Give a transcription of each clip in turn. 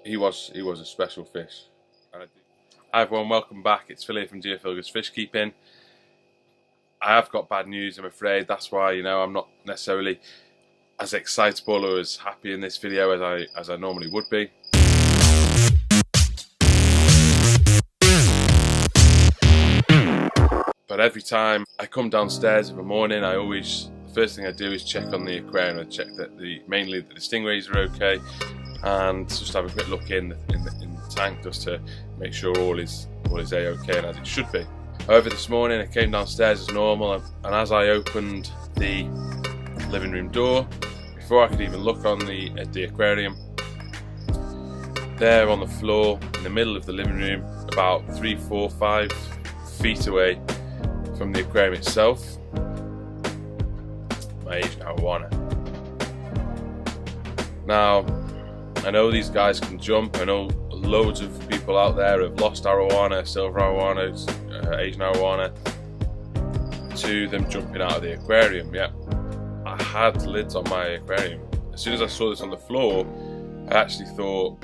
he was a special fish. Hi everyone, welcome back. It's Phil here from Dear Philga's Fish Keeping. I have got bad news, I'm afraid. That's why, I'm not necessarily as excitable or as happy in this video as I normally would be. But every time I come downstairs in the morning, the first thing I do is check on the aquarium and check that mainly the stingrays are okay, and just have a quick look in the tank just to make sure all is a-okay and as it should be. However, this morning I came downstairs as normal, and as I opened the living room door, before I could even look at the aquarium, there on the floor in the middle of the living room, about 3, 4, 5 feet away from the aquarium itself, my Asian arowana. Now, I know these guys can jump. I know loads of people out there have lost arowana, silver arowanas, Asian arowana, to them jumping out of the aquarium. Yeah, I had lids on my aquarium. As soon as I saw this on the floor, I actually thought,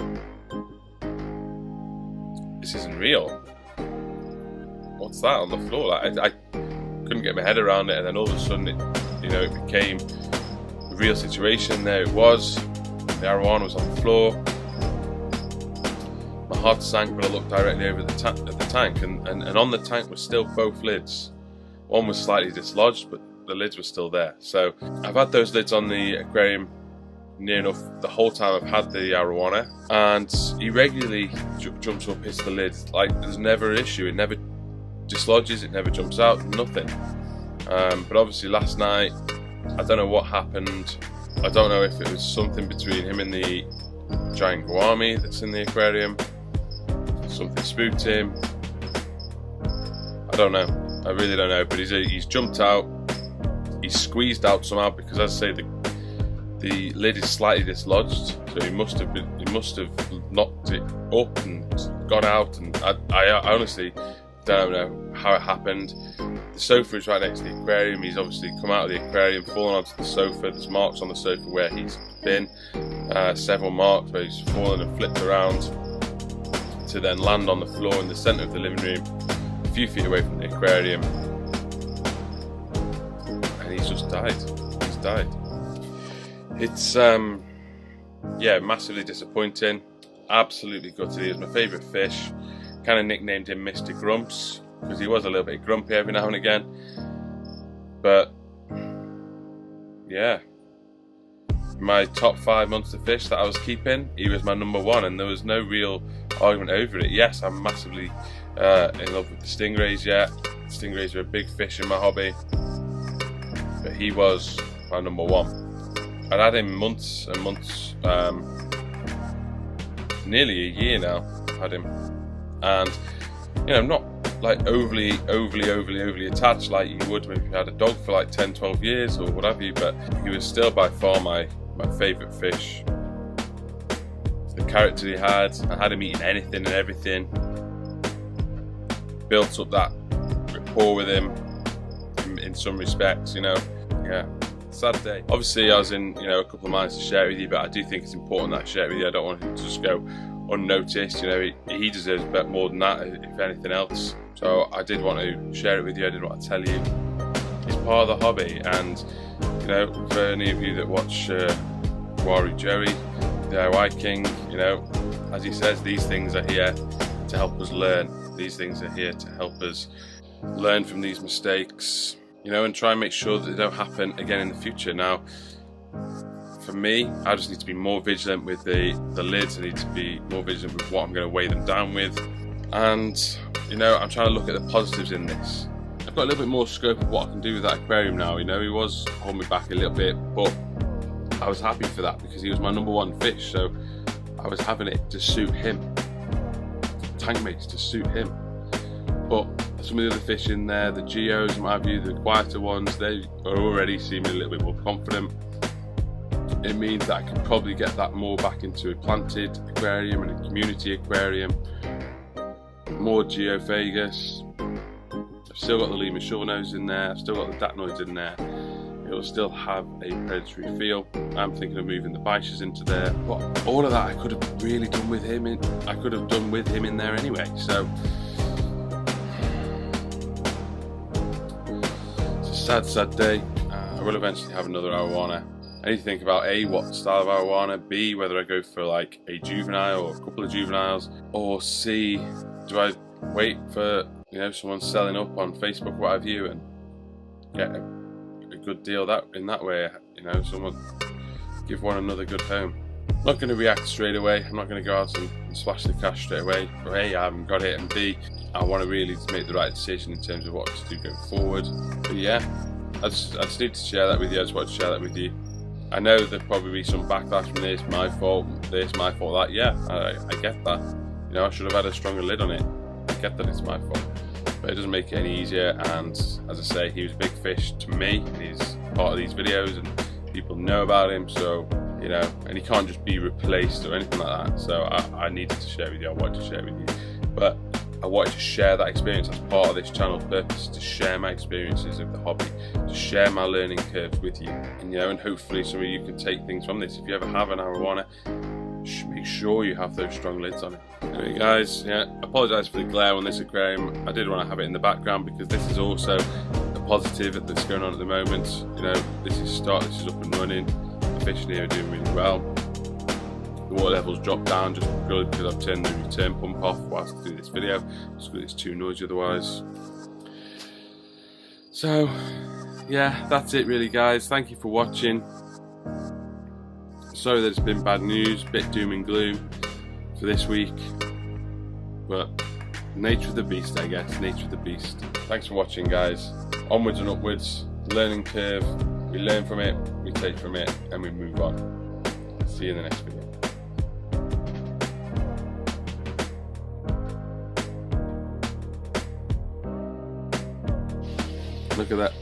this isn't real. What's that on the floor? I couldn't get my head around it, and then all of a sudden it became a real situation. There it was. The arowana was on the floor. My heart sank when I looked directly over at the tank, and on the tank were still both lids. One was slightly dislodged, but the lids were still there. So I've had those lids on the aquarium near enough the whole time I've had the arowana, and he regularly jumps up, hits the lid. Like, there's never an issue. It never dislodges, it never jumps out, nothing. But obviously last night, I don't know what happened. I don't know if it was something between him and the giant gourami that's in the aquarium. Something spooked him. I don't know. I really don't know. But he's jumped out. He's squeezed out somehow, because, as I say, the lid is slightly dislodged. So he must have knocked it up and got out. And I honestly don't know how it happened. The sofa is right next to the aquarium. He's obviously come out of the aquarium, fallen onto the sofa. There's marks on the sofa where he's been, several marks where he's fallen and flipped around to then land on the floor in the centre of the living room, a few feet away from the aquarium, and he's just died. He's died. It's massively disappointing. Absolutely gutted. He was my favourite fish. Kind of nicknamed him Mr Grumps, because he was a little bit grumpy every now and again. But yeah, my top 5 monster fish that I was keeping, he was my number 1, and there was no real argument over it. Yes, I'm massively in love with the stingrays. Yeah, stingrays are a big fish in my hobby, but he was my number 1. I'd had him months and months, nearly a year now. I've had him, and not like overly attached like you would if you had a dog for like 10-12 years or what have you, but he was still by far my favourite fish. The character he had, I had him eating anything and everything, built up that rapport with him in some respects. Yeah, sad day. Obviously I was in a couple of minds to share it with you, but I do think it's important that I share it with you. I don't want him to just go unnoticed. He deserves a bit more than that, if anything else. So I did want to share it with you. I did want to tell you it's part of the hobby, and for any of you that watch Waru Joey, DIY King, as he says, these things are here to help us learn. These things are here to help us learn from these mistakes, and try and make sure that they don't happen again in the future. Now, for me, I just need to be more vigilant with the lids. I need to be more vigilant with what I'm going to weigh them down with, and I'm trying to look at the positives in this. I've got a little bit more scope of what I can do with that aquarium now. He was holding me back a little bit, but I was happy for that, because he was my number 1 fish, so I was having it to suit him, tank mates to suit him. But some of the other fish in there, the geos, in my view, the quieter ones, they are already seeming a little bit more confident. It means that I could probably get that more back into a planted aquarium and a community aquarium. More geophagus. I've still got the Lima shortnose in there. I've still got the dacnoids in there. it'll still have a predatory feel. I'm thinking of moving the biches into there, but all of that I could have really done with him in there anyway. So it's a sad day. I will eventually have another arowana. I need to think about A, what style of arowana, B, whether I go for like a juvenile or a couple of juveniles, or C, do I wait for, you know, someone selling up on Facebook, what have you, and get a good deal in that way, you know, someone give one another good home. I'm not going to react straight away. I'm not going to go out and splash the cash straight away. But A, I haven't got it, and B, I want to really make the right decision in terms of what to do going forward. But yeah, I just need to share that with you. I just want to share that with you. I know there'll probably be some backlash from this, my fault, that. Yeah, I get that. You know, I should have had a stronger lid on it. I get that it's my fault, but it doesn't make it any easier. And as I say, he was a big fish to me. He's part of these videos and people know about him, so, you know, and he can't just be replaced or anything like that. So I needed to share with you. I wanted to share with you, but I wanted to share that experience as part of this channel purpose, to share my experiences of the hobby, to share my learning curves with you, and, you know, and hopefully some of you can take things from this. If you ever have an arowana, make sure you have those strong lids on it. Anyway guys, yeah, I apologise for the glare on this aquarium. I did want to have it in the background because this is also a positive that's going on at the moment. You know, this is up and running. The fish in here are doing really well. The water levels dropped down just purely because I've turned the return pump off whilst I do this video, just because it's too noisy otherwise. So yeah, that's it really guys. Thank you for watching. Sorry that it's been bad news, bit doom and gloom for this week, but nature of the beast, I guess, nature of the beast. Thanks for watching guys. Onwards and upwards, learning curve, we learn from it, we take from it, and we move on. See you in the next video. Look at that.